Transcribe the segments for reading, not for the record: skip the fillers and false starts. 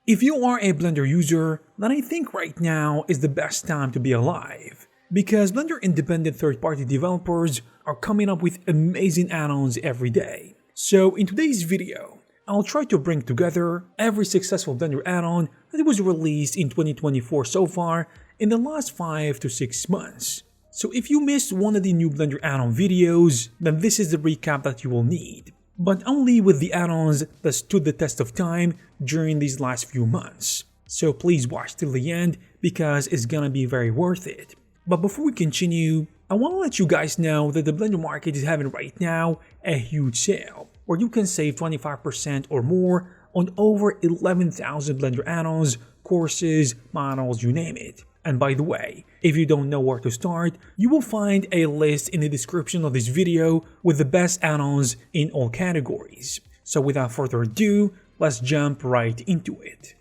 If you are a Blender user, then I think right now is the best time to be alive, because Blender independent third-party developers are coming up with amazing add-ons every day. So in today's video, I'll try to bring together every successful Blender add-on that was released in 2024 so far in the last 5 to 6 months. So if you missed one of the new Blender add-on videos, then this is the recap that you will need, but only with the add-ons that stood the test of time during these last few months. So please watch till the end because it's gonna be very worth it. But before we continue, I want to let you guys know that the Blender market is having right now a huge sale where you can save 25% or more on over 11,000 Blender add-ons, courses, models, you name it. And by the way, if you don't know where to start, you will find a list in the description of this video with the best add-ons in all categories. So without further ado, let's jump right into it.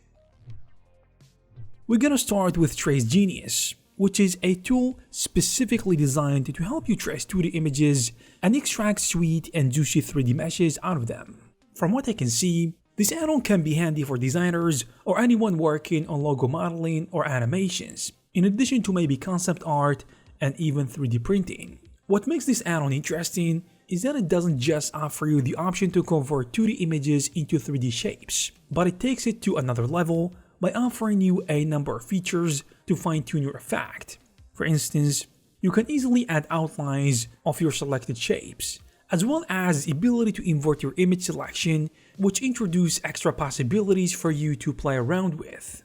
We're gonna start with Tracegenius, which is a tool specifically designed to help you trace 2D images and extract sweet and juicy 3D meshes out of them. From what I can see, this add-on can be handy for designers or anyone working on logo modeling or animations, in addition to maybe concept art and even 3D printing. What makes this add-on interesting is that it doesn't just offer you the option to convert 2D images into 3D shapes, but it takes it to another level by offering you a number of features to fine-tune your effect. For instance, you can easily add outlines of your selected shapes, as well as the ability to invert your image selection, which introduce extra possibilities for you to play around with.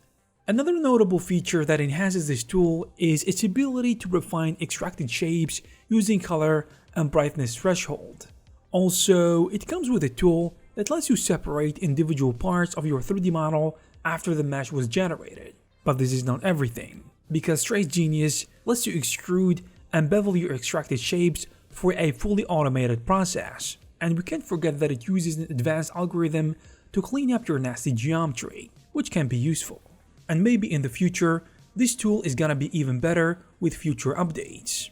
Another notable feature that enhances this tool is its ability to refine extracted shapes using color and brightness threshold. Also, it comes with a tool that lets you separate individual parts of your 3D model after the mesh was generated. But this is not everything, because Tracegenius lets you extrude and bevel your extracted shapes for a fully automated process. And we can't forget that it uses an advanced algorithm to clean up your nasty geometry, which can be useful. And maybe in the future, this tool is gonna be even better with future updates.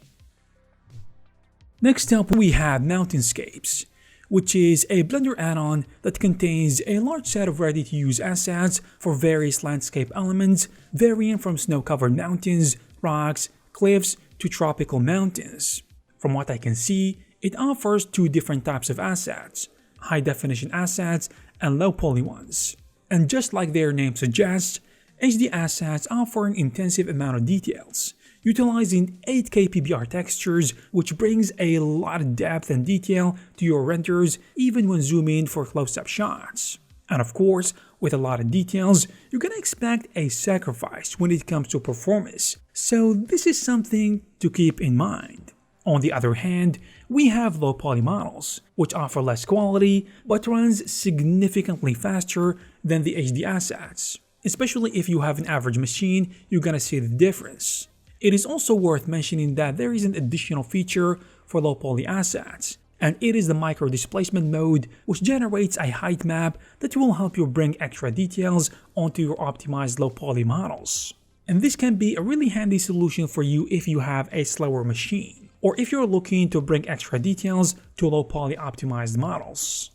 Next up, we have Mountainscapes, which is a Blender add-on that contains a large set of ready-to-use assets for various landscape elements, varying from snow-covered mountains, rocks, cliffs, to tropical mountains. From what I can see, it offers two different types of assets, high-definition assets and low-poly ones. And just like their name suggests, HD assets offer an intensive amount of details, utilizing 8K PBR textures, which brings a lot of depth and detail to your renders even when zooming in for close-up shots. And of course, with a lot of details, you're gonna expect a sacrifice when it comes to performance, so this is something to keep in mind. On the other hand, we have low poly models, which offer less quality but runs significantly faster than the HD assets. Especially if you have an average machine, you're gonna see the difference. It is also worth mentioning that there is an additional feature for low poly assets, and it is the micro displacement mode, which generates a height map that will help you bring extra details onto your optimized low poly models. And this can be a really handy solution for you if you have a slower machine, or if you're looking to bring extra details to low poly optimized models.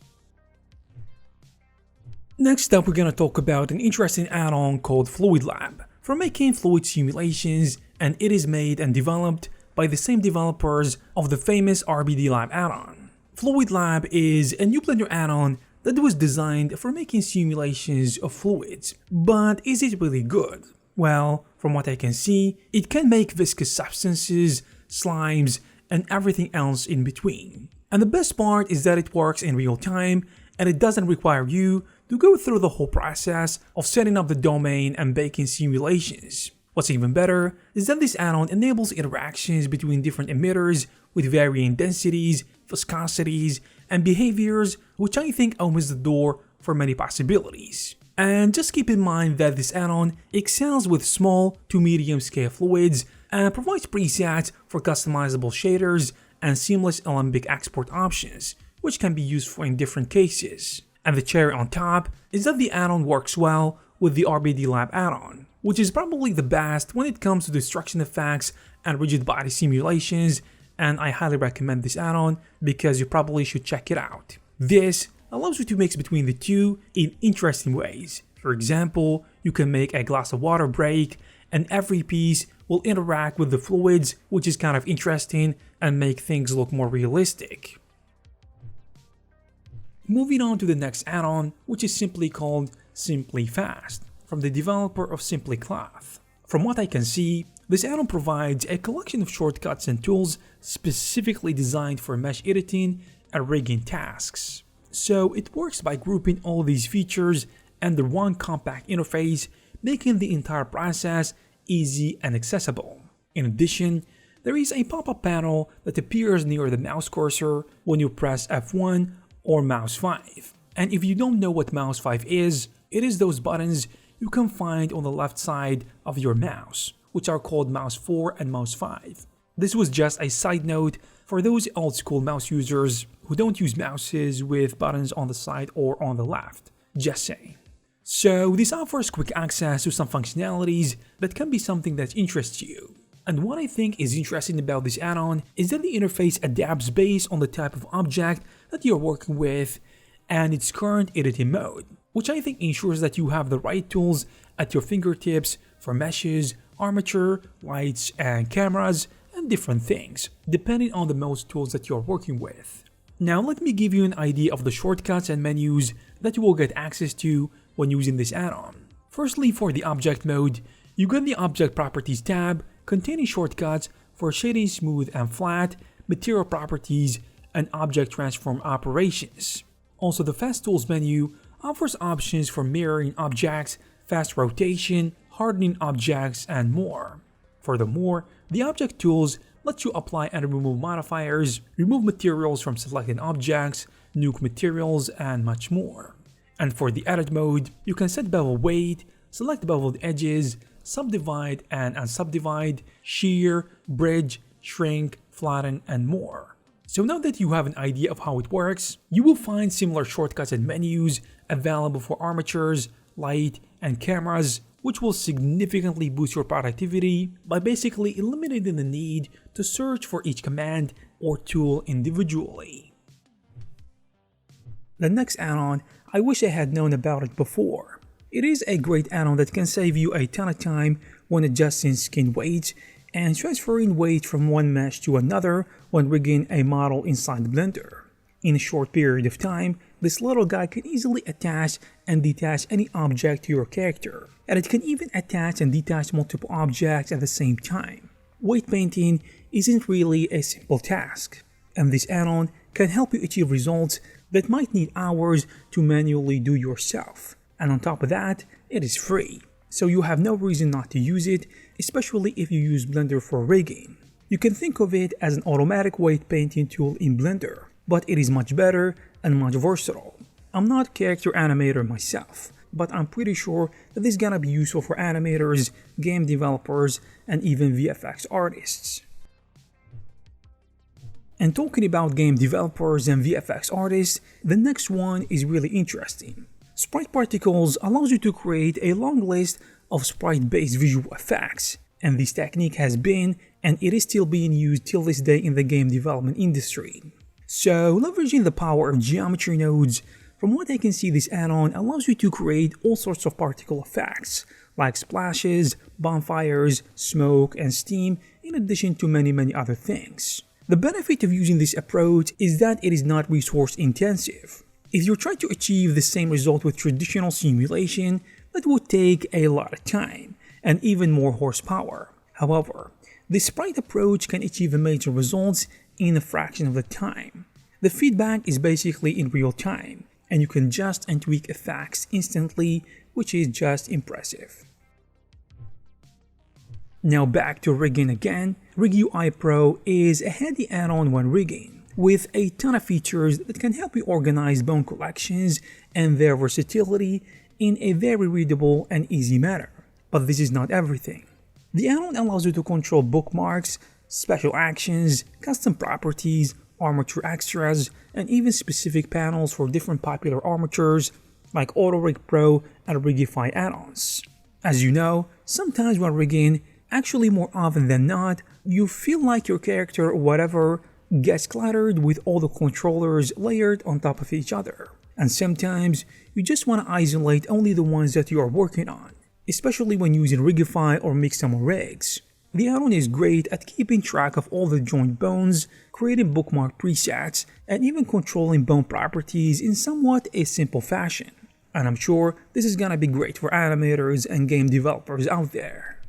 Next up, we're gonna talk about an interesting add-on called Fluidlab for making fluid simulations, and it is made and developed by the same developers of the famous RBD Lab add-on. Fluidlab is a new Blender add-on that was designed for making simulations of fluids, but is it really good? Well, from what I can see, it can make viscous substances, slimes, and everything else in between. And the best part is that it works in real time and it doesn't require you to go through the whole process of setting up the domain and baking simulations. What's even better is that this add-on enables interactions between different emitters with varying densities, viscosities, and behaviors, which I think opens the door for many possibilities. And just keep in mind that this add-on excels with small to medium scale fluids and provides presets for customizable shaders and seamless Alembic export options, which can be useful in different cases. And the cherry on top is that the add-on works well with the RBD Lab add-on, which is probably the best when it comes to destruction effects and rigid body simulations, and I highly recommend this add-on because you probably should check it out. This allows you to mix between the two in interesting ways, For example, you can make a glass of water break, and every piece will interact with the fluids, which is kind of interesting and make things look more realistic. Moving on to the next add-on, which is simply called Simply Fast, from the developer of Simply Cloth. From what I can see, this add-on provides a collection of shortcuts and tools specifically designed for mesh editing and rigging tasks. So it works by grouping all these features under one compact interface, making the entire process easy and accessible. In addition, there is a pop-up panel that appears near the mouse cursor when you press F1 or mouse 5. And if you don't know what mouse 5 is, it is those buttons you can find on the left side of your mouse, which are called mouse 4 and mouse 5. This was just a side note for those old school mouse users who don't use mouses with buttons on the side or on the left. Just saying. So this offers quick access to some functionalities that can be something that interests you. And what I think is interesting about this add-on is that the interface adapts based on the type of object that you're working with and its current editing mode, which I think ensures that you have the right tools at your fingertips for meshes, armature, lights, and cameras, and different things, depending on the most tools that you're working with. Now let me give you an idea of the shortcuts and menus that you will get access to when using this add-on. Firstly, for the object mode, you get the Object Properties tab containing shortcuts for shading smooth and flat, material properties, and object transform operations. Also, the Fast Tools menu offers options for mirroring objects, fast rotation, hardening objects, and more. Furthermore, the Object Tools let you apply and remove modifiers, remove materials from selected objects, nuke materials, and much more. And for the Edit mode, you can set bevel weight, select beveled edges, subdivide and unsubdivide, shear, bridge, shrink, flatten, and more. So now that you have an idea of how it works, you will find similar shortcuts and menus available for armatures, light, and cameras, which will significantly boost your productivity by basically eliminating the need to search for each command or tool individually. The next add-on, I wish I had known about it before. It is a great add-on that can save you a ton of time when adjusting skin weights and transferring weight from one mesh to another when rigging a model inside Blender. In a short period of time, this little guy can easily attach and detach any object to your character, and it can even attach and detach multiple objects at the same time. Weight painting isn't really a simple task, and this add-on can help you achieve results that might need hours to manually do yourself. And on top of that, it is free, so you have no reason not to use it, especially if you use Blender for rigging. You can think of it as an automatic weight painting tool in Blender, but it is much better and much versatile. I'm not a character animator myself, but I'm pretty sure that this is gonna be useful for animators, game developers, and even VFX artists. And talking about game developers and VFX artists, the next one is really interesting. Sprite Particles allows you to create a long list of sprite-based visual effects, and this technique has been, and it is still being used till this day in the game development industry. So, leveraging the power of geometry nodes, from what I can see, this add-on allows you to create all sorts of particle effects, like splashes, bonfires, smoke, and steam, in addition to many other things. The benefit of using this approach is that it is not resource intensive. If you're trying to achieve the same result with traditional simulation, that would take a lot of time, and even more horsepower. However, this sprite approach can achieve amazing results in a fraction of the time. The feedback is basically in real time, and you can adjust and tweak effects instantly, which is just impressive. Now back to rigging again. Rig UI Pro is a handy add-on when rigging, with a ton of features that can help you organize bone collections and their versatility in a very readable and easy manner. But this is not everything. The add-on allows you to control bookmarks, special actions, custom properties, armature extras, and even specific panels for different popular armatures like AutoRig Pro and Rigify add-ons. As you know, sometimes when rigging, actually more often than not, you feel like your character or whatever gets cluttered with all the controllers layered on top of each other. And sometimes you just want to isolate only the ones that you are working on, especially when using Rigify or Mixamo rigs. The add-on is great at keeping track of all the joint bones, creating bookmark presets, and even controlling bone properties in somewhat a simple fashion. And I'm sure this is gonna be great for animators and game developers out there.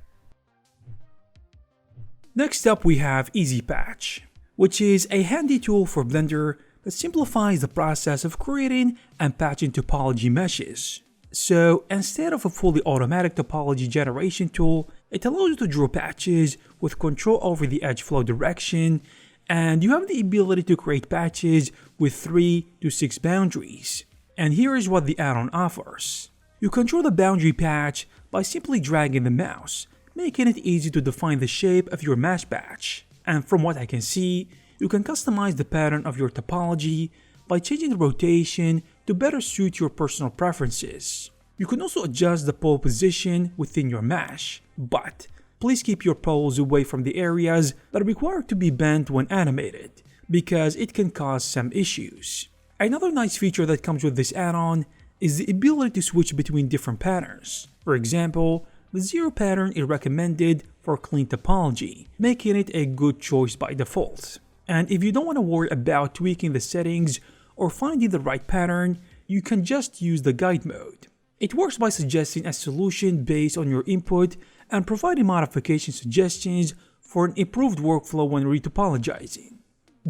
Next up we have EasyPatch, which is a handy tool for Blender that simplifies the process of creating and patching topology meshes. So instead of a fully automatic topology generation tool, it allows you to draw patches with control over the edge flow direction, and you have the ability to create patches with 3 to 6 boundaries. And here is what the add-on offers. You control the boundary patch by simply dragging the mouse, making it easy to define the shape of your mesh patch. And from what I can see, you can customize the pattern of your topology by changing the rotation to better suit your personal preferences. You can also adjust the pole position within your mesh, but please keep your poles away from the areas that are required to be bent when animated, because it can cause some issues. Another nice feature that comes with this add-on is the ability to switch between different patterns. For example, the 0 pattern is recommended for clean topology, making it a good choice by default. And if you don't want to worry about tweaking the settings or finding the right pattern, you can just use the guide mode. It works by suggesting a solution based on your input and providing modification suggestions for an improved workflow when retopologizing.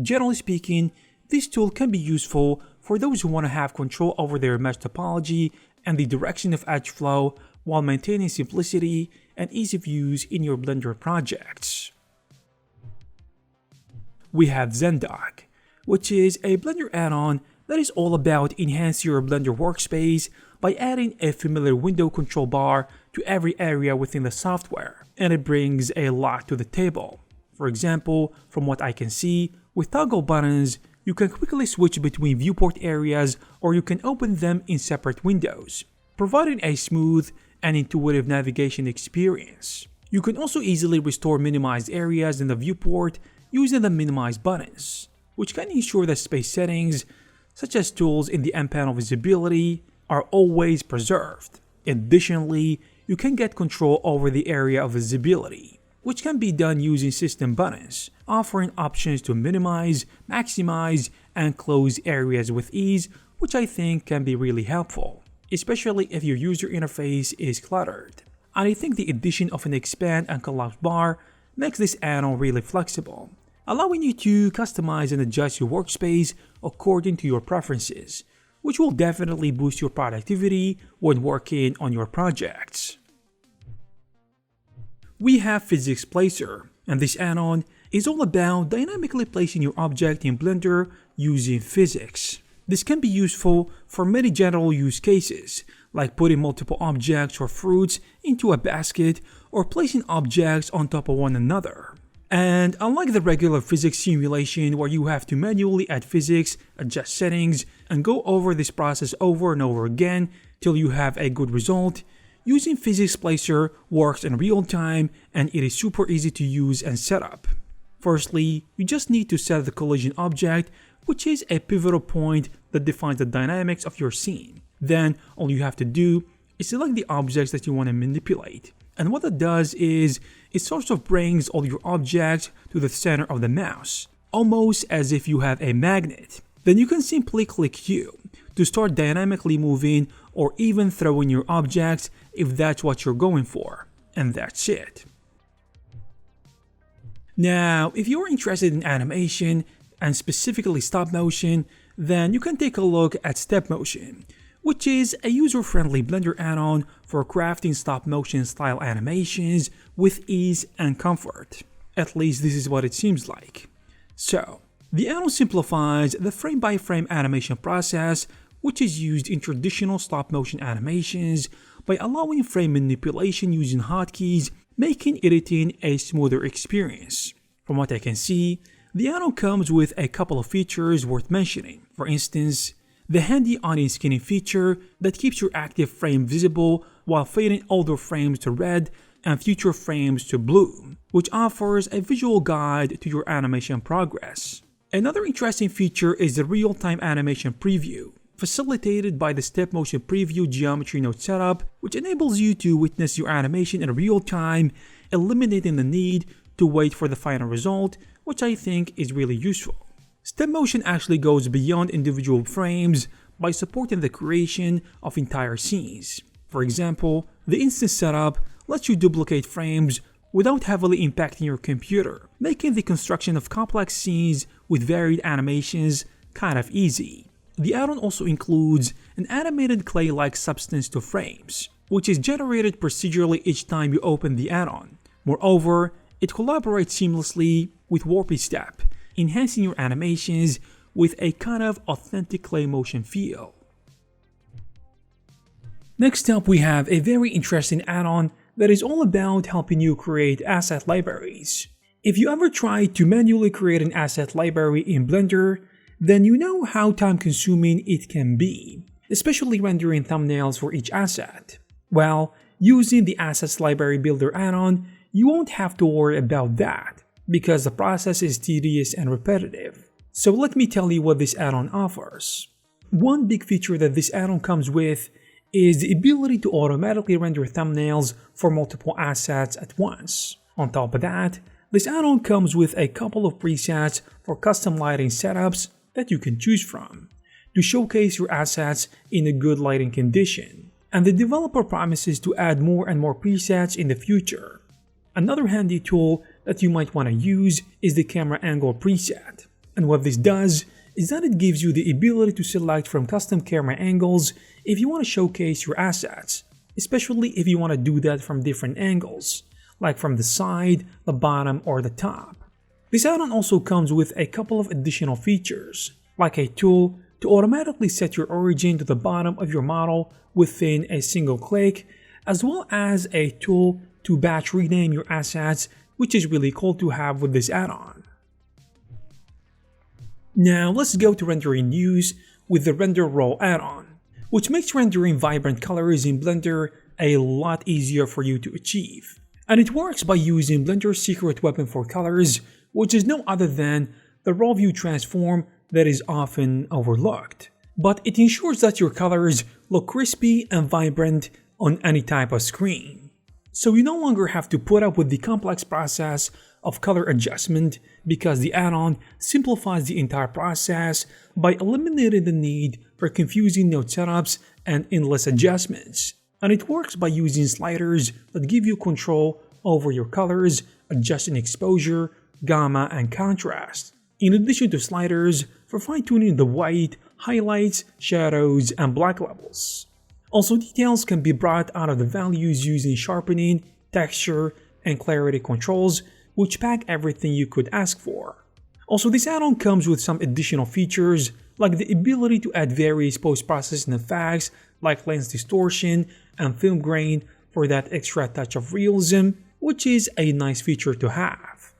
Generally speaking, this tool can be useful for those who want to have control over their mesh topology and the direction of edge flow while maintaining simplicity and ease of use in your Blender projects. We have Zen Dock, which is a Blender add-on that is all about enhancing your Blender workspace by adding a familiar window control bar to every area within the software, and it brings a lot to the table. For example, from what I can see, with toggle buttons, you can quickly switch between viewport areas or you can open them in separate windows, providing a smooth and intuitive navigation experience. You can also easily restore minimized areas in the viewport using the minimize buttons, which can ensure that space settings, such as tools in the M panel visibility, are always preserved. Additionally, you can get control over the area of visibility, which can be done using system buttons, offering options to minimize, maximize, and close areas with ease, which I think can be really helpful, especially if your user interface is cluttered. And I think the addition of an expand and collapse bar makes this add-on really flexible, allowing you to customize and adjust your workspace according to your preferences, which will definitely boost your productivity when working on your projects. We have Physics Placer, and this add-on is all about dynamically placing your object in Blender using physics. This can be useful for many general use cases, like putting multiple objects or fruits into a basket or placing objects on top of one another. And unlike the regular physics simulation where you have to manually add physics, adjust settings, and go over this process over and over again till you have a good result, using Physics Placer works in real time and it is super easy to use and set up. Firstly, you just need to set the collision object, which is a pivotal point that defines the dynamics of your scene. Then all you have to do is select the objects that you want to manipulate. And what it does is, it sort of brings all your objects to the center of the mouse, almost as if you have a magnet. Then you can simply click Q to start dynamically moving or even throwing your objects if that's what you're going for. And that's it. Now, if you're interested in animation, and specifically stop motion, then you can take a look at Step Motion, which is a user-friendly Blender add-on for crafting stop-motion style animations with ease and comfort. At least this is what it seems like. So, the add-on simplifies the frame-by-frame animation process, which is used in traditional stop-motion animations, by allowing frame manipulation using hotkeys, making editing a smoother experience. From what I can see, the add-on comes with a couple of features worth mentioning. For instance, the handy audience skinning feature that keeps your active frame visible while fading older frames to red and future frames to blue, which offers a visual guide to your animation progress. Another interesting feature is the real-time animation preview, facilitated by the step motion preview geometry node setup, which enables you to witness your animation in real time, eliminating the need to wait for the final result, which I think is really useful. Step motion actually goes beyond individual frames by supporting the creation of entire scenes. For example, the instance setup lets you duplicate frames without heavily impacting your computer, making the construction of complex scenes with varied animations kind of easy. The add-on also includes an animated clay-like substance to frames, which is generated procedurally each time you open the add-on. Moreover, it collaborates seamlessly with Warpy Step, enhancing your animations with a kind of authentic clay motion feel. Next up, we have a very interesting add-on that is all about helping you create asset libraries. If you ever tried to manually create an asset library in Blender, then you know how time-consuming it can be, especially rendering thumbnails for each asset. Well, using the Assets Library Builder add-on, you won't have to worry about that, because the process is tedious and repetitive. So let me tell you what this add-on offers. One big feature that this add-on comes with is the ability to automatically render thumbnails for multiple assets at once. On top of that, this add-on comes with a couple of presets for custom lighting setups that you can choose from to showcase your assets in a good lighting condition. And the developer promises to add more and more presets in the future. Another handy tool that you might want to use is the camera angle preset. And what this does is that it gives you the ability to select from custom camera angles if you want to showcase your assets, especially if you want to do that from different angles, like from the side, the bottom, or the top. This add-on also comes with a couple of additional features, like a tool to automatically set your origin to the bottom of your model within a single click, as well as a tool to batch rename your assets, which is really cool to have with this add-on. Now let's go to rendering news with the Render Roll add-on, which makes rendering vibrant colors in Blender a lot easier for you to achieve. And it works by using Blender's secret weapon for colors, which is no other than the raw view transform that is often overlooked. But it ensures that your colors look crispy and vibrant on any type of screen. So you no longer have to put up with the complex process of color adjustment, because the add-on simplifies the entire process by eliminating the need for confusing node setups and endless adjustments. And it works by using sliders that give you control over your colors, adjusting exposure, gamma, and contrast, in addition to sliders for fine-tuning the white, highlights, shadows, and black levels. Also, details can be brought out of the values using sharpening, texture, and clarity controls, which pack everything you could ask for. Also, this add-on comes with some additional features, like the ability to add various post-processing effects like lens distortion and film grain for that extra touch of realism, which is a nice feature to have.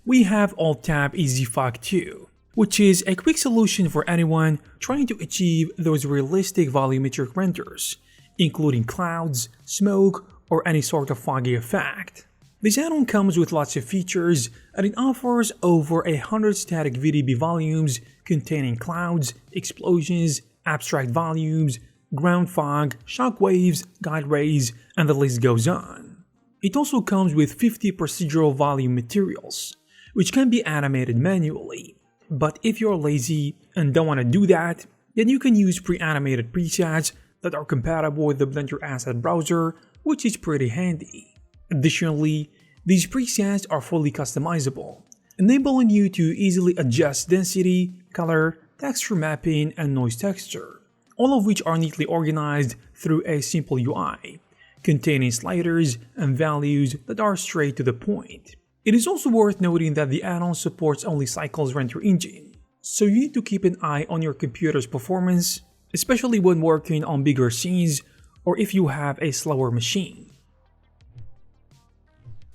We have Alt-Tab Easy Fog 2, which is a quick solution for anyone trying to achieve those realistic volumetric renders, including clouds, smoke, or any sort of foggy effect. This add-on comes with lots of features, and it offers over 100 static VDB volumes containing clouds, explosions, abstract volumes, ground fog, shock waves, guide rays, and the list goes on. It also comes with 50 procedural volume materials, which can be animated manually. But if you're lazy and don't want to do that, then you can use pre-animated presets that are compatible with the Blender Asset Browser, which is pretty handy. Additionally, these presets are fully customizable, enabling you to easily adjust density, color, texture mapping, and noise texture, all of which are neatly organized through a simple UI, containing sliders and values that are straight to the point. It is also worth noting that the add-on supports only Cycle's render engine, so you need to keep an eye on your computer's performance, especially when working on bigger scenes or if you have a slower machine.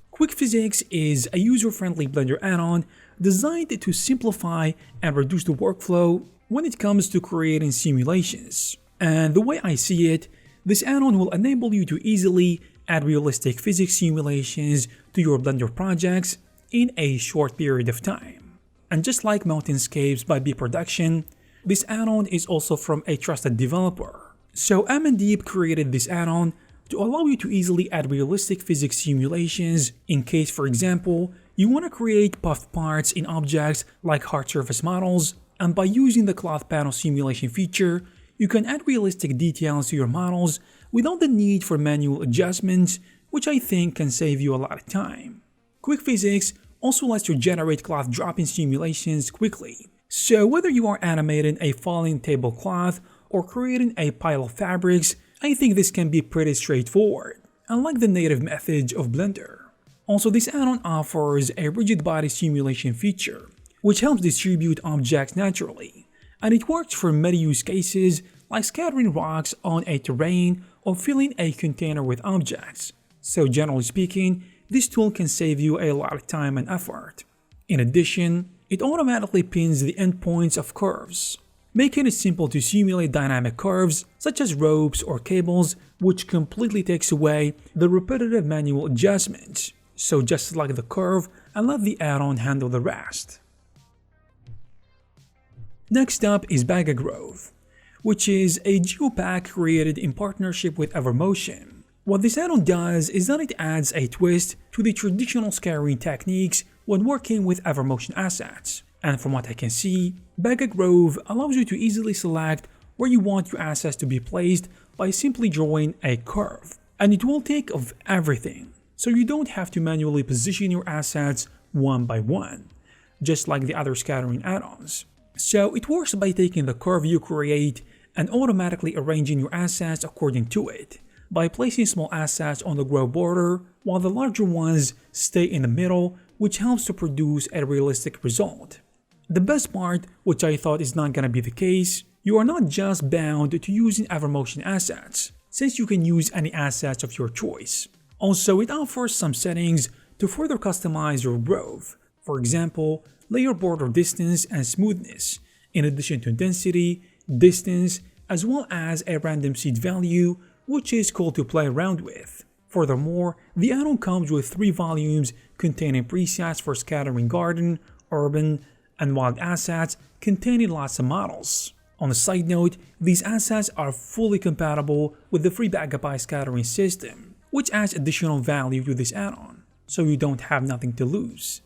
Quick Physics is a user-friendly Blender add-on designed to simplify and reduce the workflow when it comes to creating simulations. And the way I see it, this add-on will enable you to easily add realistic physics simulations to your Blender projects in a short period of time. And just like Mountainscapes by B Production, This add-on is also from a trusted developer. So Amandeep created this add-on to allow you to easily add realistic physics simulations in case, for example, you want to create puffed parts in objects like hard surface models, and by using the cloth panel simulation feature, you can add realistic details to your models without the need for manual adjustments, which I think can save you a lot of time. Quick Physics also lets you generate cloth drop-in simulations quickly. So whether you are animating a falling tablecloth or creating a pile of fabrics, I think this can be pretty straightforward, unlike the native methods of Blender. Also, this add-on offers a rigid body simulation feature, which helps distribute objects naturally, and it works for many use cases like scattering rocks on a terrain or filling a container with objects. So generally speaking, this tool can save you a lot of time and effort. In addition, it automatically pins the endpoints of curves, making it simple to simulate dynamic curves such as ropes or cables, which completely takes away the repetitive manual adjustments. So just select the curve and let the add-on handle the rest. Next up is Bagagrove, which is a geopack created in partnership with Evermotion. What this add-on does is that it adds a twist to the traditional scattering techniques when working with Evermotion assets. And from what I can see, Bagagrove allows you to easily select where you want your assets to be placed by simply drawing a curve. And it will take of everything, so you don't have to manually position your assets one by one, just like the other scattering add-ons. So it works by taking the curve you create and automatically arranging your assets according to it, by placing small assets on the grove border while the larger ones stay in the middle, which helps to produce a realistic result. The best part, which I thought is not gonna be the case, you are not just bound to using Evermotion assets, since you can use any assets of your choice. Also, it offers some settings to further customize your grove. For example, layer border distance and smoothness, in addition to density, distance, as well as a random seed value, which is cool to play around with. Furthermore, the add-on comes with 3 volumes containing presets for scattering garden, urban, and wild assets containing lots of models. On a side note, these assets are fully compatible with the free Bagabyte scattering system, which adds additional value to this add-on, so you don't have nothing to lose.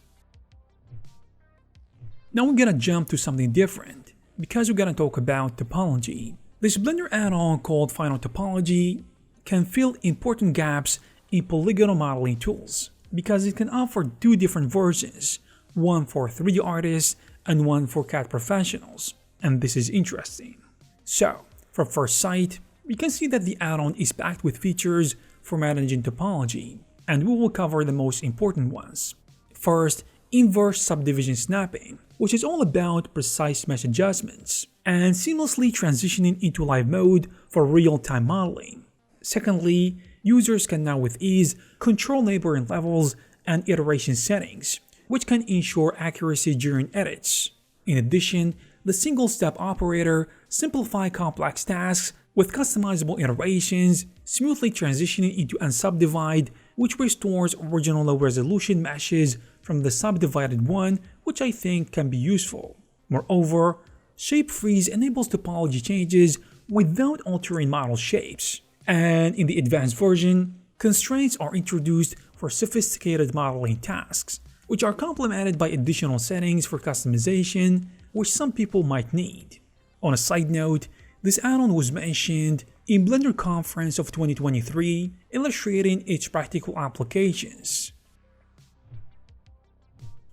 Now we're gonna jump to something different, because we're gonna talk about Topology. This Blender add-on called Final Topology can fill important gaps in polygonal modeling tools, because it can offer 2 different versions, one for 3D artists and one for CAD professionals, and this is interesting. So, from first sight, we can see that the add-on is packed with features for managing topology, and we will cover the most important ones. First, inverse subdivision snapping, which is all about precise mesh adjustments and seamlessly transitioning into live mode for real-time modeling. Secondly, users can now with ease control neighboring levels and iteration settings, which can ensure accuracy during edits. In addition, the single-step operator simplifies complex tasks with customizable iterations, smoothly transitioning into unsubdivide, which restores original low-resolution meshes from the subdivided one, which I think can be useful. Moreover, Shape Freeze enables topology changes without altering model shapes. And in the advanced version, constraints are introduced for sophisticated modeling tasks, which are complemented by additional settings for customization, which some people might need. On a side note, this add-on was mentioned in Blender Conference of 2023, illustrating its practical applications.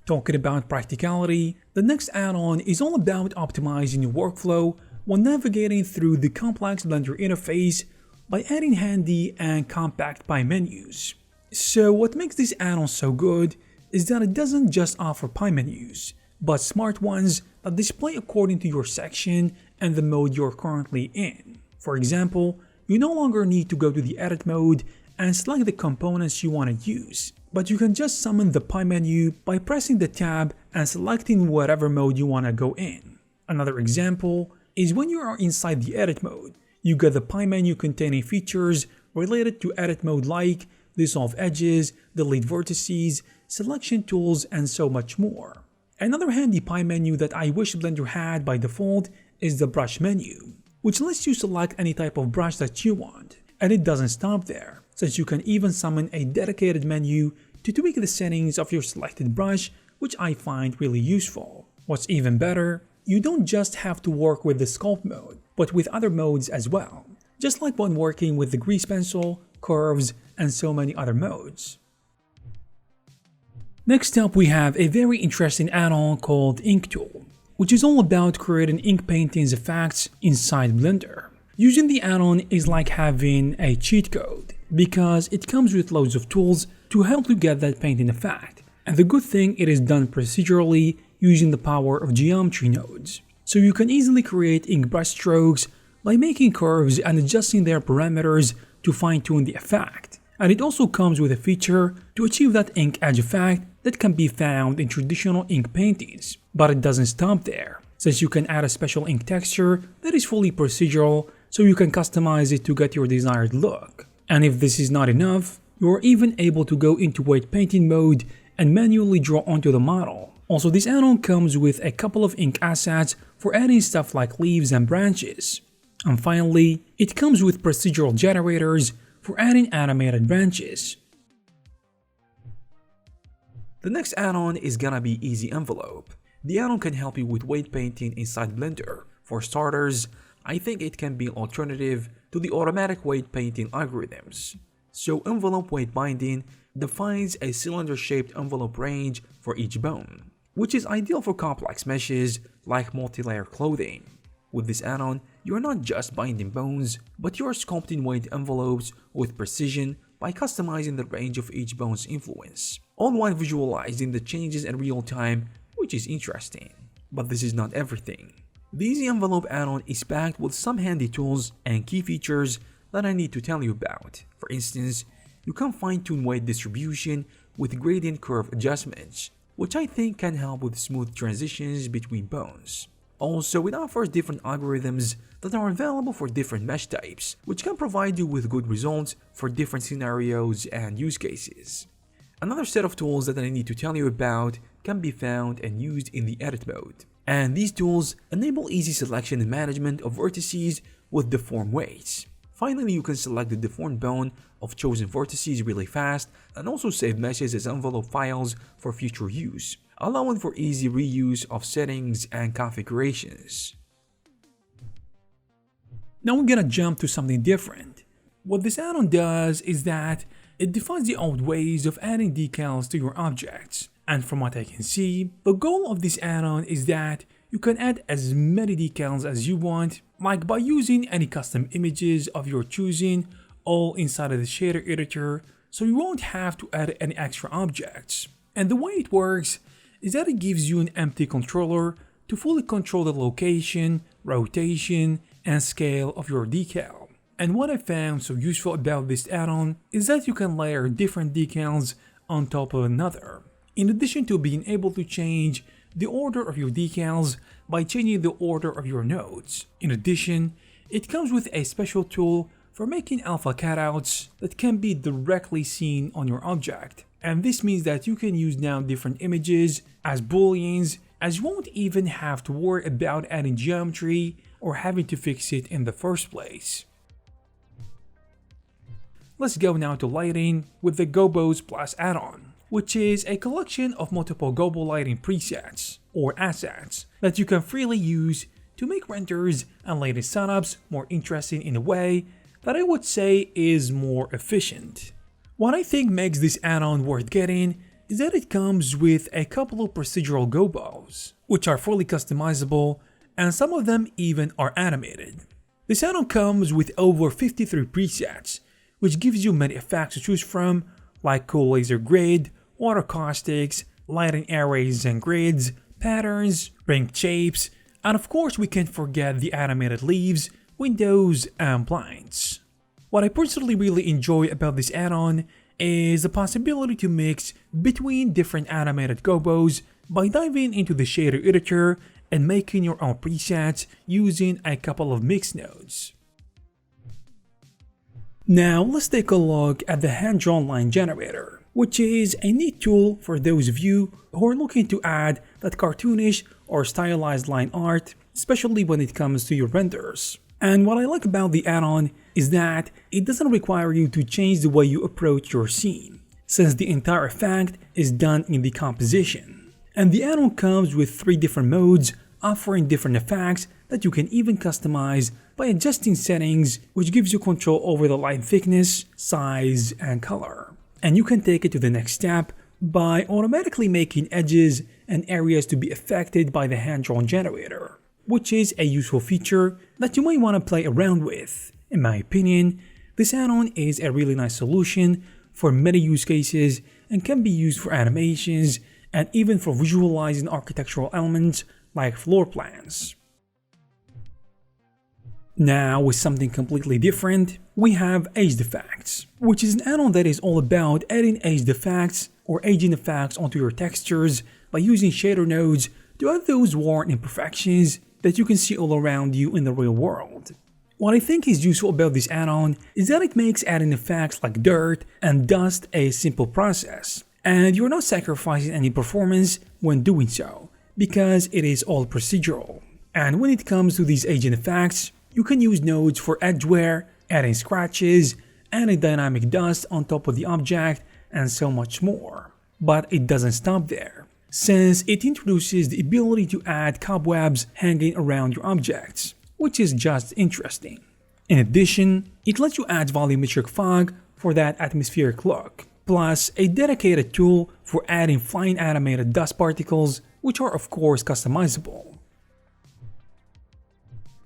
Talking about practicality, the next add-on is all about optimizing your workflow when navigating through the complex Blender interface by adding handy and compact pie menus. So what makes this add-on so good is that it doesn't just offer pie menus, but smart ones that display according to your section and the mode you're currently in. For example, you no longer need to go to the edit mode and select the components you want to use, but you can just summon the pie menu by pressing the tab and selecting whatever mode you want to go in. Another example is when you are inside the edit mode, you get the pie menu containing features related to edit mode like dissolve edges, delete vertices, selection tools, and so much more. Another handy pie menu that I wish Blender had by default is the brush menu, which lets you select any type of brush that you want. And it doesn't stop there, since you can even summon a dedicated menu to tweak the settings of your selected brush, which I find really useful. What's even better, you don't just have to work with the sculpt mode, but with other modes as well, just like when working with the grease pencil, curves, and so many other modes. Next up, we have a very interesting add-on called Inktool, which is all about creating ink paintings effects inside Blender. Using the add-on is like having a cheat code, because it comes with loads of tools to help you get that painting effect. And the good thing, it is done procedurally using the power of geometry nodes. So you can easily create ink brush strokes by making curves and adjusting their parameters to fine-tune the effect. And it also comes with a feature to achieve that ink edge effect that can be found in traditional ink paintings. But it doesn't stop there, since you can add a special ink texture that is fully procedural, so you can customize it to get your desired look. And if this is not enough, you are even able to go into weight painting mode and manually draw onto the model. Also, this add-on comes with a couple of ink assets for adding stuff like leaves and branches. And finally, it comes with procedural generators for adding animated branches. The next add-on is gonna be Easy Envelope. The add-on can help you with weight painting inside Blender. For starters, I think it can be an alternative to the automatic weight painting algorithms. So envelope weight binding defines a cylinder-shaped envelope range for each bone, which is ideal for complex meshes like multi-layer clothing. With this add-on, you're not just binding bones, but you're sculpting weight envelopes with precision by customizing the range of each bone's influence, all while visualizing the changes in real time, which is interesting. But this is not everything. The Easy Envelope add-on is packed with some handy tools and key features that I need to tell you about. For instance, you can fine-tune weight distribution with gradient curve adjustments, which I think can help with smooth transitions between bones. Also, it offers different algorithms that are available for different mesh types, which can provide you with good results for different scenarios and use cases. Another set of tools that I need to tell you about can be found and used in the edit mode. And these tools enable easy selection and management of vertices with deformed weights. Finally, you can select the deformed bone of chosen vertices really fast and also save meshes as envelope files for future use, allowing for easy reuse of settings and configurations. Now we're gonna jump to something different. What this add-on does is that it defines the old ways of adding decals to your objects. And from what I can see, the goal of this add-on is that you can add as many decals as you want, like by using any custom images of your choosing, all inside of the shader editor, so you won't have to add any extra objects. And the way it works is that it gives you an empty controller to fully control the location, rotation, and scale of your decal. And what I found so useful about this add-on is that you can layer different decals on top of another, in addition to being able to change the order of your decals by changing the order of your nodes. In addition, it comes with a special tool for making alpha cutouts that can be directly seen on your object. And this means that you can use now different images as booleans, as you won't even have to worry about adding geometry or having to fix it in the first place. Let's go now to lighting with the Gobo's Plus add-on, which is a collection of multiple Gobo lighting presets, or assets, that you can freely use to make renders and lighting setups more interesting in a way that I would say is more efficient. What I think makes this add-on worth getting is that it comes with a couple of procedural Gobos, which are fully customizable, and some of them even are animated. This add-on comes with over 53 presets, which gives you many effects to choose from, like cool laser grid, water caustics, lighting arrays and grids, patterns, ring shapes, and of course we can't forget the animated leaves, windows, and blinds. What I personally really enjoy about this add-on is the possibility to mix between different animated Gobos by diving into the shader editor and making your own presets using a couple of mix nodes. Now let's take a look at the hand-drawn line generator, which is a neat tool for those of you who are looking to add that cartoonish or stylized line art especially when it comes to your renders. And what I like about the add-on is that it doesn't require you to change the way you approach your scene, since the entire effect is done in the composition. And the add-on comes with 3 different modes, offering different effects that you can even customize by adjusting settings, which gives you control over the line thickness, size, and color. And you can take it to the next step by automatically making edges and areas to be affected by the hand-drawn generator, which is a useful feature that you might want to play around with. In my opinion, this add-on is a really nice solution for many use cases and can be used for animations and even for visualizing architectural elements like floor plans. Now, with something completely different, we have Agedfx, which is an add-on that is all about adding Agedfx or aging effects onto your textures by using shader nodes to add those worn imperfections that you can see all around you in the real world. What I think is useful about this add-on is that it makes adding effects like dirt and dust a simple process, and you're not sacrificing any performance when doing so, because it is all procedural. And when it comes to these aging effects, you can use nodes for edge wear, adding scratches, adding dynamic dust on top of the object, and so much more. But it doesn't stop there, since it introduces the ability to add cobwebs hanging around your objects, which is just interesting. In addition, it lets you add volumetric fog for that atmospheric look, plus a dedicated tool for adding flying animated dust particles, which are of course customizable.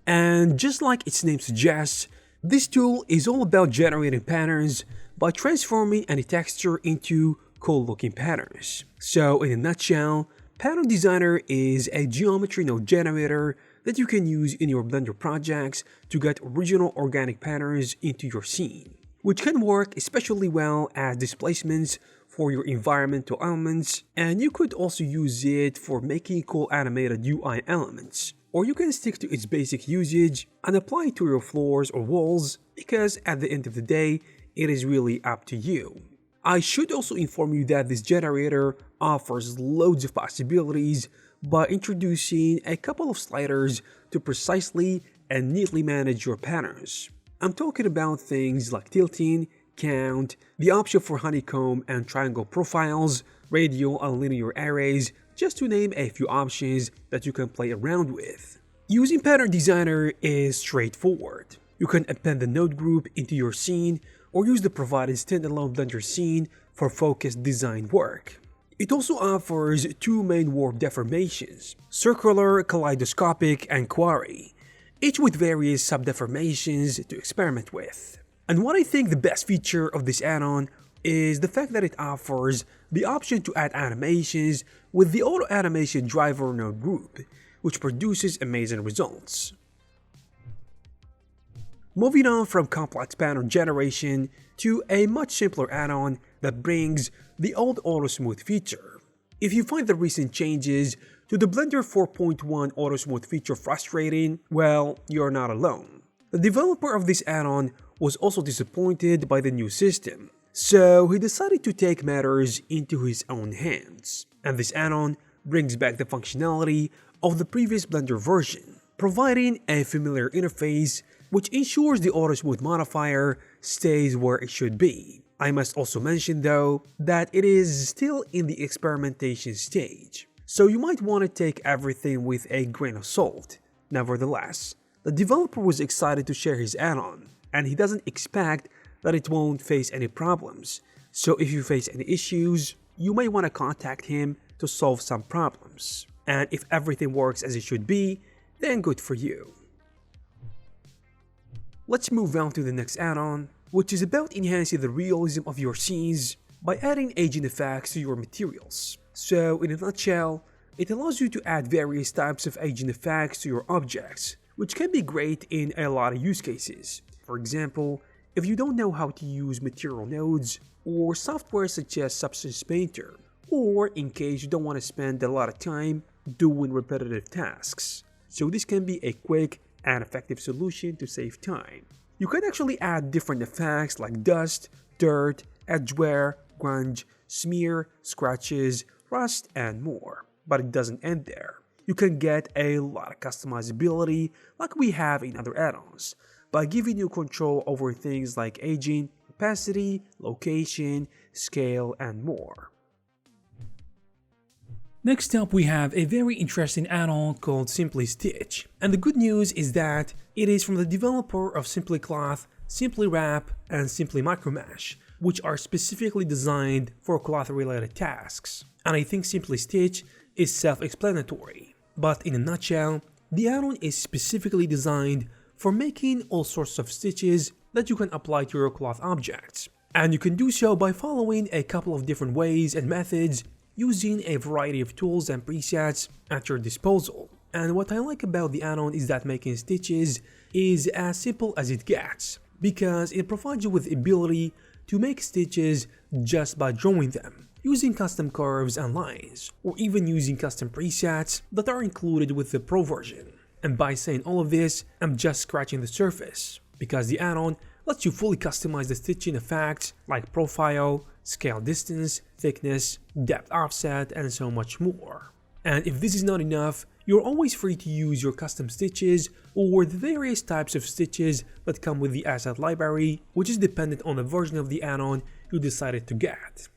And just like its name suggests, this tool is all about generating patterns by transforming any texture into cool looking patterns. So in a nutshell, Pattern Designer is a geometry node generator that you can use in your Blender projects to get original organic patterns into your scene, which can work especially well as displacements for your environmental elements, and you could also use it for making cool animated UI elements. Or you can stick to its basic usage and apply it to your floors or walls, because at the end of the day, it is really up to you. I should also inform you that this generator offers loads of possibilities by introducing a couple of sliders to precisely and neatly manage your patterns. I'm talking about things like tilting, count, the option for honeycomb and triangle profiles, radial and linear arrays, just to name a few options that you can play around with. Using Pattern Designer is straightforward. You can append the node group into your scene or use the provided standalone Blender scene for focused design work. It also offers 2 main warp deformations, circular, kaleidoscopic, and quarry, each with various sub-deformations to experiment with. And what I think the best feature of this add-on is the fact that it offers the option to add animations with the auto animation driver node group, which produces amazing results. Moving on from complex pattern generation to a much simpler add-on that brings the old auto smooth feature. If you find the recent changes to the Blender 4.1 auto smooth feature frustrating, well, you're not alone. The developer of this add-on was also disappointed by the new system, so he decided to take matters into his own hands. And this add-on brings back the functionality of the previous Blender version, providing a familiar interface which ensures the auto smooth modifier stays where it should be. I must also mention though that it is still in the experimentation stage, so you might want to take everything with a grain of salt. Nevertheless, the developer was excited to share his add-on, and he doesn't expect that it won't face any problems, so if you face any issues, you may want to contact him to solve some problems. And if everything works as it should be, then good for you. Let's move on to the next add-on, which is about enhancing the realism of your scenes by adding aging effects to your materials. So in a nutshell, it allows you to add various types of aging effects to your objects, which can be great in a lot of use cases. For example, if you don't know how to use material nodes or software such as Substance Painter, or in case you don't want to spend a lot of time doing repetitive tasks. So this can be a quick and effective solution to save time. You can actually add different effects like dust, dirt, edge wear, grunge, smear, scratches, rust, and more. But it doesn't end there. you can get a lot of customizability like we have in other add-ons, by giving you control over things like aging, opacity, location, scale, and more. Next up, we have a very interesting add-on called Simply Stitch, and the good news is that it is from the developer of Simply Cloth, Simply Wrap, and Simply Micromesh, which are specifically designed for cloth-related tasks. And I think Simply Stitch is self-explanatory, but in a nutshell, the add-on is specifically designed for making all sorts of stitches that you can apply to your cloth objects. And you can do so by following a couple of different ways and methods using a variety of tools and presets at your disposal. And what I like about the add-on is that making stitches is as simple as it gets, because it provides you with the ability to make stitches just by drawing them, using custom curves and lines, or even using custom presets that are included with the Pro version. And by saying all of this, I'm just scratching the surface, because the add-on lets you fully customize the stitching effects like profile, scale distance, thickness, depth offset, and so much more. And if this is not enough, you're always free to use your custom stitches or the various types of stitches that come with the asset library, which is dependent on the version of the add-on you decided to get.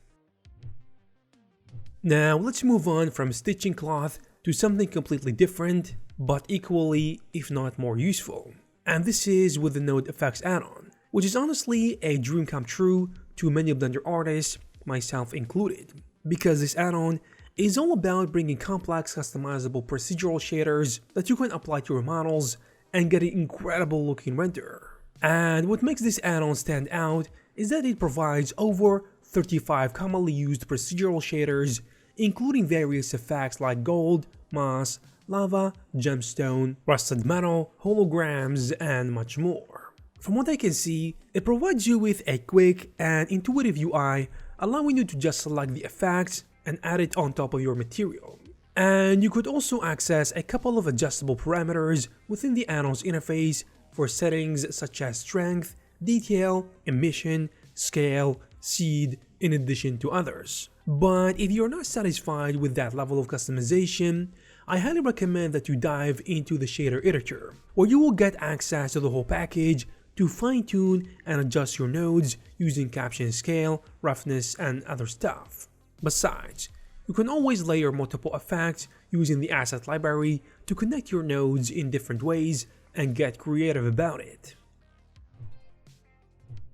Now let's move on from stitching cloth to something completely different, but equally, if not more useful. And this is with the Node Effects add-on, which is honestly a dream come true to many Blender artists, myself included, because this add-on is all about bringing complex customizable procedural shaders that you can apply to your models and get an incredible looking render. And what makes this add-on stand out is that it provides over 35 commonly used procedural shaders, including various effects like gold, moss, lava, gemstone, rusted metal, holograms, and much more. From what I can see, it provides you with a quick and intuitive UI, allowing you to just select the effects and add it on top of your material. And you could also access a couple of adjustable parameters within the add-on's interface for settings such as strength, detail, emission, scale, seed, in addition to others. But if you're not satisfied with that level of customization, I highly recommend that you dive into the shader editor, where you will get access to the whole package to fine-tune and adjust your nodes using caption scale, roughness, and other stuff. Besides, you can always layer multiple effects using the asset library to connect your nodes in different ways and get creative about it.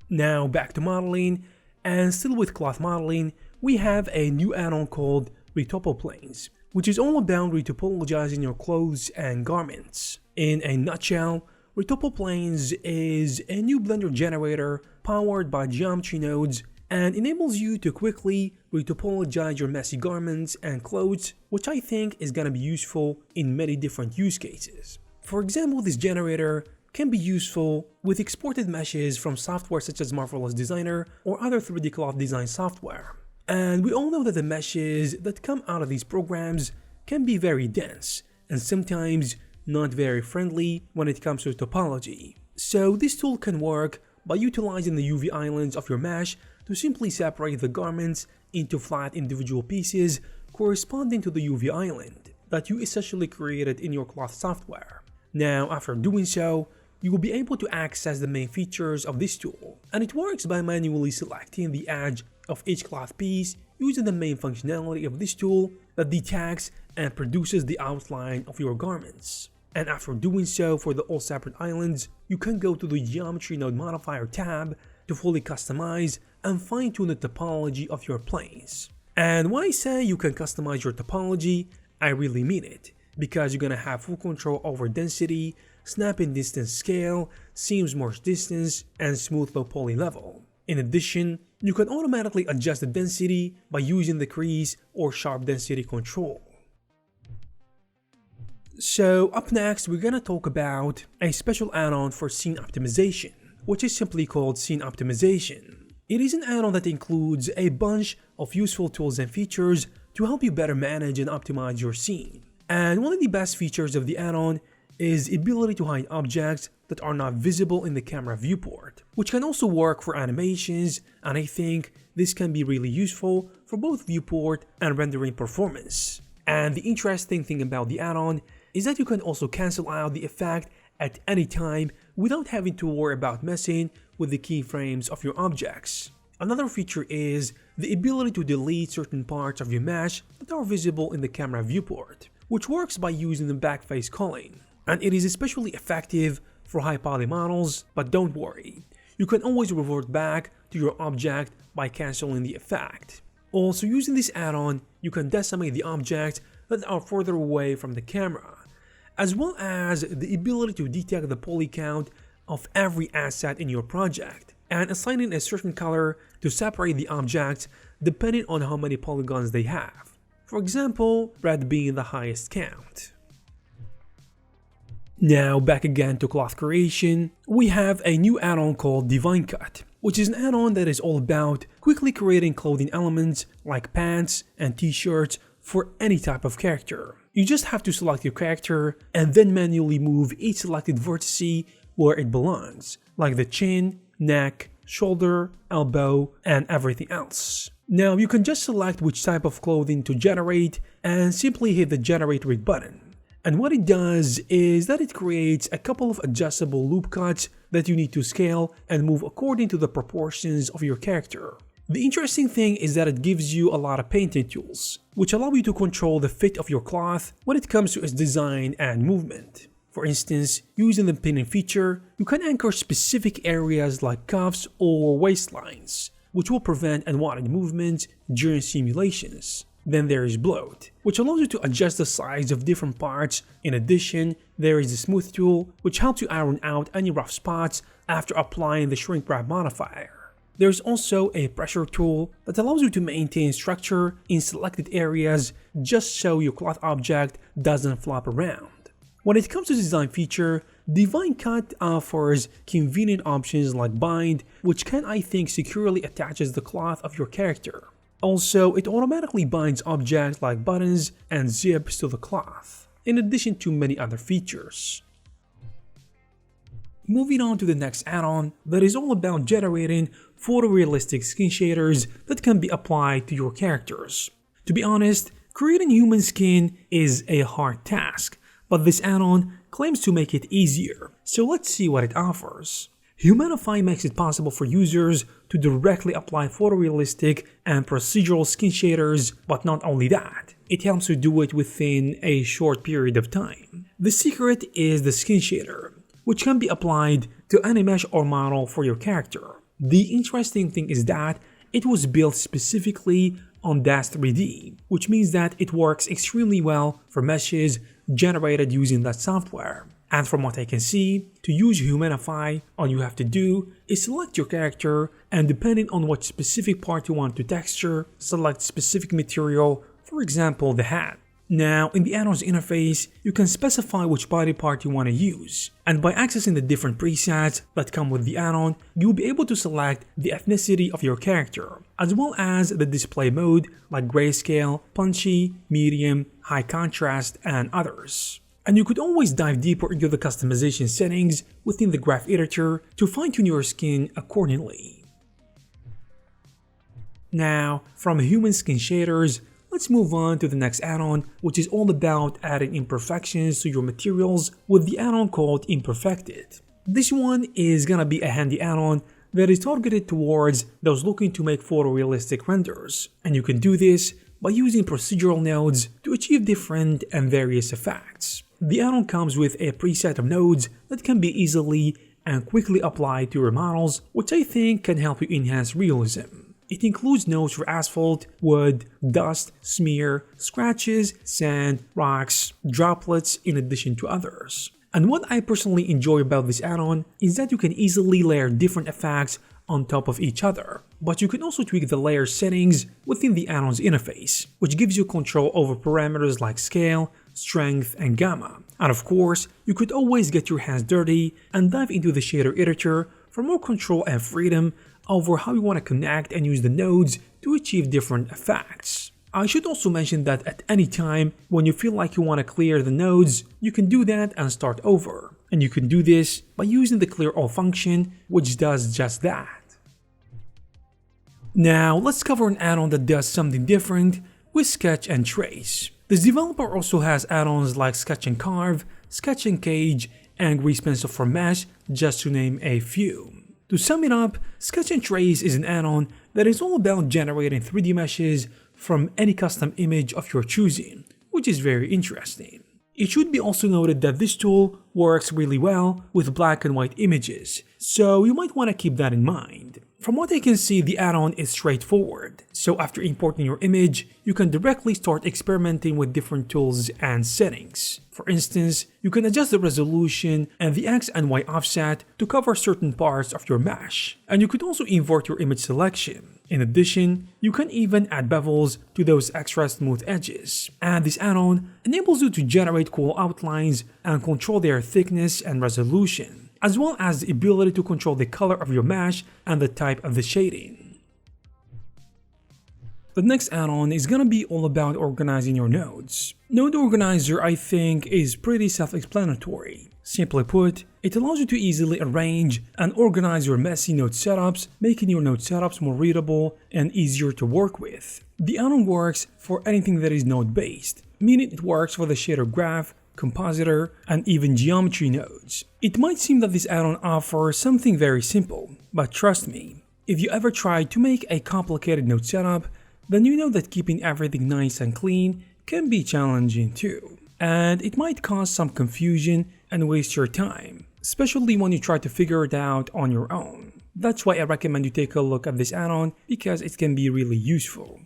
Now back to modeling, and still with cloth modeling, we have a new add-on called Retopo Planes, which is all about retopologizing your clothes and garments. In a nutshell, Retopo Planes is a new Blender generator powered by geometry nodes and enables you to quickly retopologize your messy garments and clothes, which I think is gonna be useful in many different use cases. For example, this generator can be useful with exported meshes from software such as Marvelous Designer or other 3D cloth design software. And we all know that the meshes that come out of these programs can be very dense and sometimes not very friendly when it comes to topology. So this tool can work by utilizing the UV islands of your mesh to simply separate the garments into flat individual pieces corresponding to the UV island that you essentially created in your cloth software. Now, after doing so, you will be able to access the main features of this tool, and it works by manually selecting the edge of each cloth piece using the main functionality of this tool that detects and produces the outline of your garments. And after doing so for the all separate islands, you can go to the Geometry Node Modifier tab to fully customize and fine-tune the topology of your planes. And when I say you can customize your topology, I really mean it, because you're gonna have full control over density, snapping distance scale, seams merge distance, and smooth low poly level. In addition, you can automatically adjust the density by using the crease or sharp density control. So up next, we're gonna talk about a special add-on for scene optimization, which is simply called Scene Optimization. It is an add-on that includes a bunch of useful tools and features to help you better manage and optimize your scene. And one of the best features of the add-on is the ability to hide objects that are not visible in the camera viewport, which can also work for animations, and I think this can be really useful for both viewport and rendering performance. And the interesting thing about the add-on is that you can also cancel out the effect at any time without having to worry about messing with the keyframes of your objects. Another feature is the ability to delete certain parts of your mesh that are visible in the camera viewport, which works by using the backface culling. And it is especially effective for high poly models, but don't worry, you can always revert back to your object by cancelling the effect. Also, using this add-on, you can decimate the objects that are further away from the camera, as well as the ability to detect the poly count of every asset in your project, and assigning a certain color to separate the objects depending on how many polygons they have. For example, red being the highest count. Now back again to cloth creation, we have a new add-on called Divine Cut, which is an add-on that is all about quickly creating clothing elements like pants and t-shirts for any type of character. You just have to select your character and then manually move each selected vertex where it belongs, like the chin, neck, shoulder, elbow, and everything else. Now you can just select which type of clothing to generate and simply hit the Generate Rig button. And what it does is that it creates a couple of adjustable loop cuts that you need to scale and move according to the proportions of your character. The interesting thing is that it gives you a lot of painting tools, which allow you to control the fit of your cloth when it comes to its design and movement. For instance, using the pinning feature, you can anchor specific areas like cuffs or waistlines, which will prevent unwanted movement during simulations. Then there is bloat, which allows you to adjust the size of different parts. In addition, there is the smooth tool, which helps you iron out any rough spots after applying the shrink wrap modifier. There's also a pressure tool that allows you to maintain structure in selected areas just so your cloth object doesn't flop around. When it comes to design feature, Divine Cut offers convenient options like bind, which can, I think, securely attaches the cloth of your character. Also, it automatically binds objects like buttons and zips to the cloth, in addition to many other features. Moving on to the next add-on that is all about generating photorealistic skin shaders that can be applied to your characters. To be honest, creating human skin is a hard task, but this add-on claims to make it easier, so let's see what it offers. Humanify makes it possible for users to directly apply photorealistic and procedural skin shaders, but not only that, it helps you do it within a short period of time. The secret is the skin shader, which can be applied to any mesh or model for your character. The interesting thing is that it was built specifically on DAZ3D, which means that it works extremely well for meshes generated using that software. And from what I can see, to use Humanify, all you have to do is select your character and depending on what specific part you want to texture, select specific material, for example the hat. Now in the Addons interface, you can specify which body part you want to use, and by accessing the different presets that come with the add-on, you'll be able to select the ethnicity of your character, as well as the display mode like grayscale, punchy, medium, high contrast, and others. And you could always dive deeper into the customization settings within the graph editor to fine-tune your skin accordingly. Now, from human skin shaders, let's move on to the next add-on, which is all about adding imperfections to your materials with the add-on called Imperfectit. This one is gonna be a handy add-on that is targeted towards those looking to make photorealistic renders, and you can do this by using procedural nodes to achieve different and various effects. The add-on comes with a preset of nodes that can be easily and quickly applied to your models, which I think can help you enhance realism. It includes nodes for asphalt, wood, dust, smear, scratches, sand, rocks, droplets, in addition to others. And what I personally enjoy about this add-on is that you can easily layer different effects on top of each other, but you can also tweak the layer settings within the add-on's interface, which gives you control over parameters like scale, strength, and gamma. And of course, you could always get your hands dirty and dive into the shader editor for more control and freedom over how you want to connect and use the nodes to achieve different effects. I should also mention that at any time when you feel like you want to clear the nodes, you can do that and start over. And you can do this by using the clear all function, which does just that. Now let's cover an add-on that does something different with Sketch and Trace. This developer also has add-ons like Sketch and Carve, Sketch and Cage, and Grease Pencil for Mesh, just to name a few. To sum it up, Sketch and Trace is an add-on that is all about generating 3D meshes from any custom image of your choosing, which is very interesting. It should be also noted that this tool works really well with black and white images, so you might want to keep that in mind. From what I can see, the add-on is straightforward, so after importing your image, you can directly start experimenting with different tools and settings. For instance, you can adjust the resolution and the X and Y offset to cover certain parts of your mesh, and you could also invert your image selection. In addition, you can even add bevels to those extra smooth edges, and this add-on enables you to generate cool outlines and control their thickness and resolution, as well as the ability to control the color of your mesh and the type of the shading. The next add-on is gonna be all about organizing your nodes. Node Organizer, I think, is pretty self-explanatory. Simply put, it allows you to easily arrange and organize your messy node setups, making your node setups more readable and easier to work with. The add-on works for anything that is node-based, meaning it works for the shader graph, compositor, and even geometry nodes. It might seem that this add-on offers something very simple, but trust me, if you ever tried to make a complicated node setup, then you know that keeping everything nice and clean can be challenging too. And it might cause some confusion and waste your time, especially when you try to figure it out on your own. That's why I recommend you take a look at this add-on because it can be really useful.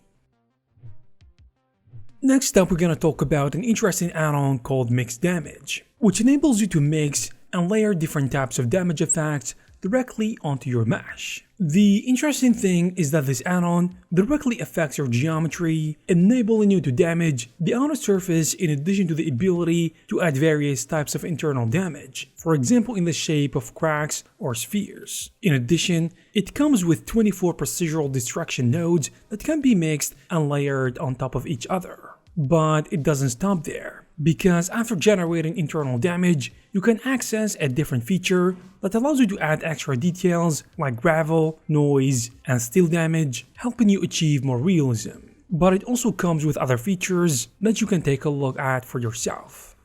Next up, we're gonna talk about an interesting add-on called Mix Damage, which enables you to mix and layer different types of damage effects directly onto your mesh. The interesting thing is that this add-on directly affects your geometry, enabling you to damage the outer surface in addition to the ability to add various types of internal damage, for example in the shape of cracks or spheres. In addition, it comes with 24 procedural destruction nodes that can be mixed and layered on top of each other. But it doesn't stop there, because after generating internal damage, you can access a different feature that allows you to add extra details like gravel, noise, and steel damage, helping you achieve more realism. But it also comes with other features that you can take a look at for yourself.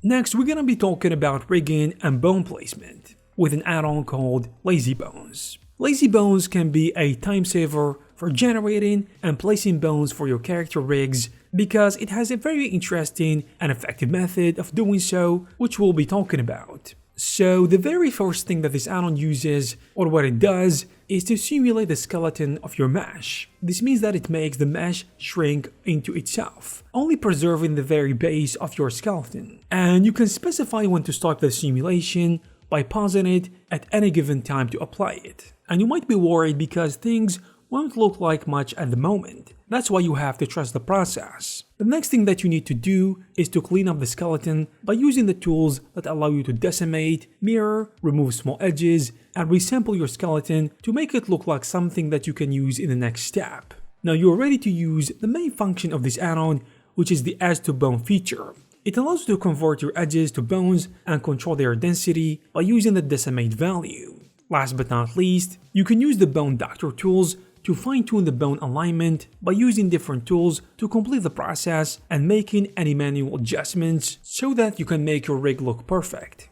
Next, we're gonna be talking about rigging and bone placement with an add-on called Lazy Bones. Lazy Bones can be a time saver for generating and placing bones for your character rigs because it has a very interesting and effective method of doing so, which we'll be talking about. So the very first thing that this add-on uses, or what it does, is to simulate the skeleton of your mesh. This means that it makes the mesh shrink into itself, only preserving the very base of your skeleton. And you can specify when to start the simulation by pausing it at any given time to apply it. And you might be worried because things won't look like much at the moment. That's why you have to trust the process. The next thing that you need to do is to clean up the skeleton by using the tools that allow you to decimate, mirror, remove small edges, and resample your skeleton to make it look like something that you can use in the next step. Now you're ready to use the main function of this add-on, which is the Edge to Bone feature. It allows you to convert your edges to bones and control their density by using the decimate value. Last but not least, you can use the Bone Doctor tools to fine-tune the bone alignment by using different tools to complete the process and making any manual adjustments so that you can make your rig look perfect.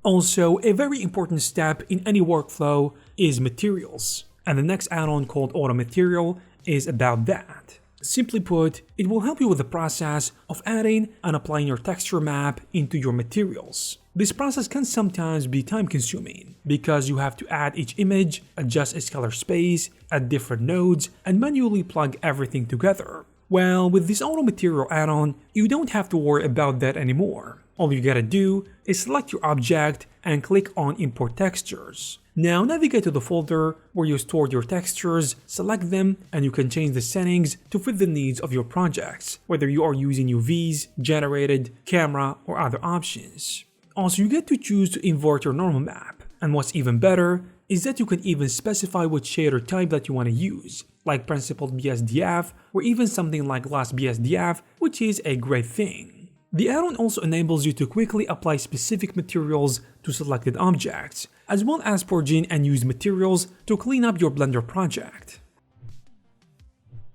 Also, a very important step in any workflow is materials, and the next add-on called Auto Material is about that. Simply put, it will help you with the process of adding and applying your texture map into your materials. This process can sometimes be time-consuming because you have to add each image, adjust its color space, add different nodes, and manually plug everything together. Well, with this Auto Material add-on, you don't have to worry about that anymore. All you gotta do is select your object and click on Import Textures. Now navigate to the folder where you stored your textures, select them, and you can change the settings to fit the needs of your projects, whether you are using UVs, generated, camera, or other options. Also, you get to choose to invert your normal map, and what's even better is that you can even specify which shader type that you want to use, like Principled BSDF or even something like Gloss BSDF, which is a great thing. The add-on also enables you to quickly apply specific materials to selected objects, as well as purging and use materials to clean up your Blender project.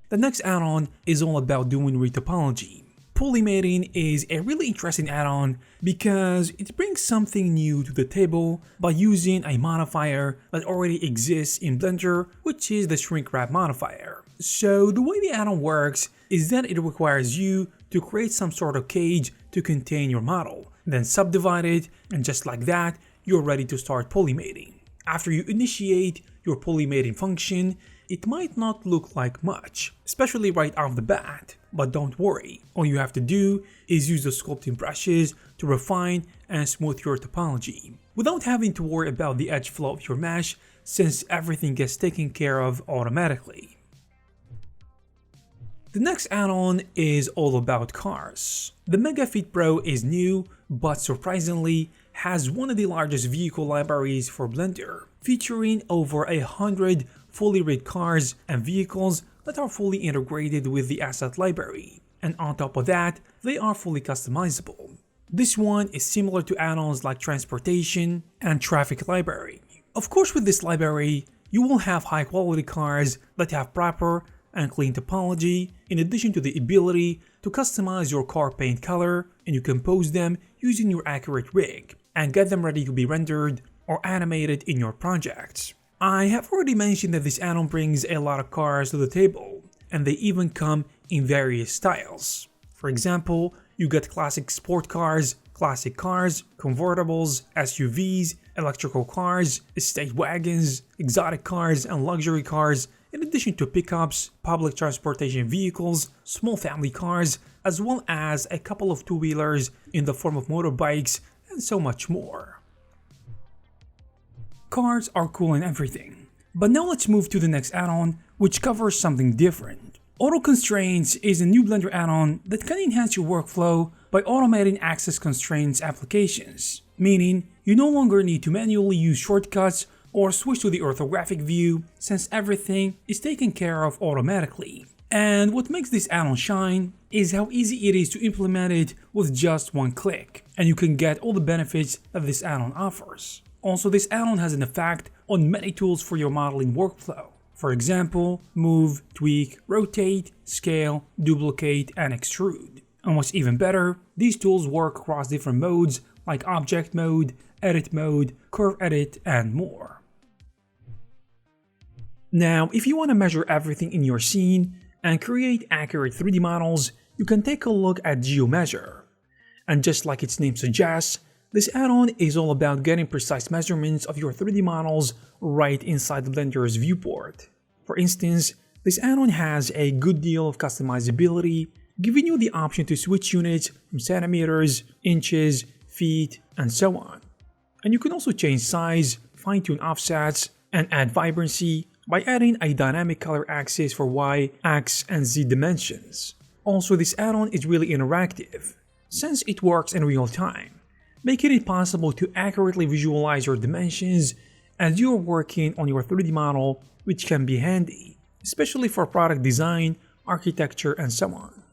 The next add-on is all about doing retopology. Polymating is a really interesting add-on because it brings something new to the table by using a modifier that already exists in Blender, which is the shrink wrap modifier. So the way the add-on works is that it requires you to create some sort of cage to contain your model, then subdivide it, and just like that, you're ready to start polymating. After you initiate your polymating function, it might not look like much, especially right off the bat, but don't worry. All you have to do is use the sculpting brushes to refine and smooth your topology, without having to worry about the edge flow of your mesh, since everything gets taken care of automatically. The next add-on is all about cars. The Megafit Pro is new, but surprisingly has one of the largest vehicle libraries for Blender, featuring over 100 fully rigged cars and vehicles that are fully integrated with the asset library, and on top of that, they are fully customizable. This one is similar to add-ons like Transportation and Traffic Library. Of course, with this library, you will have high quality cars that have proper and clean topology, in addition to the ability to customize your car paint color, and you compose them using your accurate rig, and get them ready to be rendered or animated in your projects. I have already mentioned that this add-on brings a lot of cars to the table, and they even come in various styles. For example, you get classic sport cars, classic cars, convertibles, SUVs, electrical cars, estate wagons, exotic cars, and luxury cars, in addition to pickups, public transportation vehicles, small family cars, as well as a couple of two-wheelers in the form of motorbikes, and so much more. Cars are cool and everything, but now let's move to the next add-on, which covers something different. Auto Constraints is a new Blender add-on that can enhance your workflow by automating access constraints applications, meaning you no longer need to manually use shortcuts or switch to the orthographic view, since everything is taken care of automatically. And what makes this add-on shine is how easy it is to implement it with just one click, and you can get all the benefits that this add-on offers. Also, this add-on has an effect on many tools for your modeling workflow. For example, move, tweak, rotate, scale, duplicate, and extrude. And what's even better, these tools work across different modes like object mode, edit mode, curve edit, and more. Now, if you want to measure everything in your scene and create accurate 3D models, you can take a look at Geomeasure. And just like its name suggests, this add-on is all about getting precise measurements of your 3D models right inside Blender's viewport. For instance, this add-on has a good deal of customizability, giving you the option to switch units from centimeters, inches, feet, and so on. And you can also change size, fine-tune offsets, and add vibrancy by adding a dynamic color axis for Y, X, and Z dimensions. Also, this add-on is really interactive, since it works in real time, making it possible to accurately visualize your dimensions as you're working on your 3D model, which can be handy, especially for product design, architecture, and so on.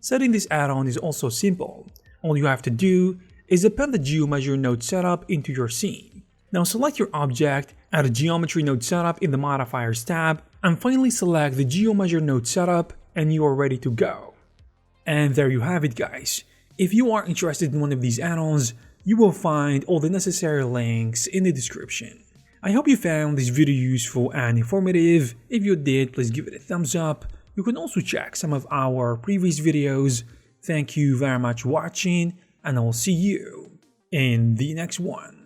Setting this add-on is also simple. All you have to do is append the Geomeasure node setup into your scene. Now select your object, add a geometry node setup in the modifiers tab, and finally select the Geomeasure node setup, and you are ready to go. And there you have it, guys. If you are interested in one of these add-ons, you will find all the necessary links in the description. I hope you found this video useful and informative. If you did, please give it a thumbs up. You can also check some of our previous videos. Thank you very much for watching, and I will see you in the next one.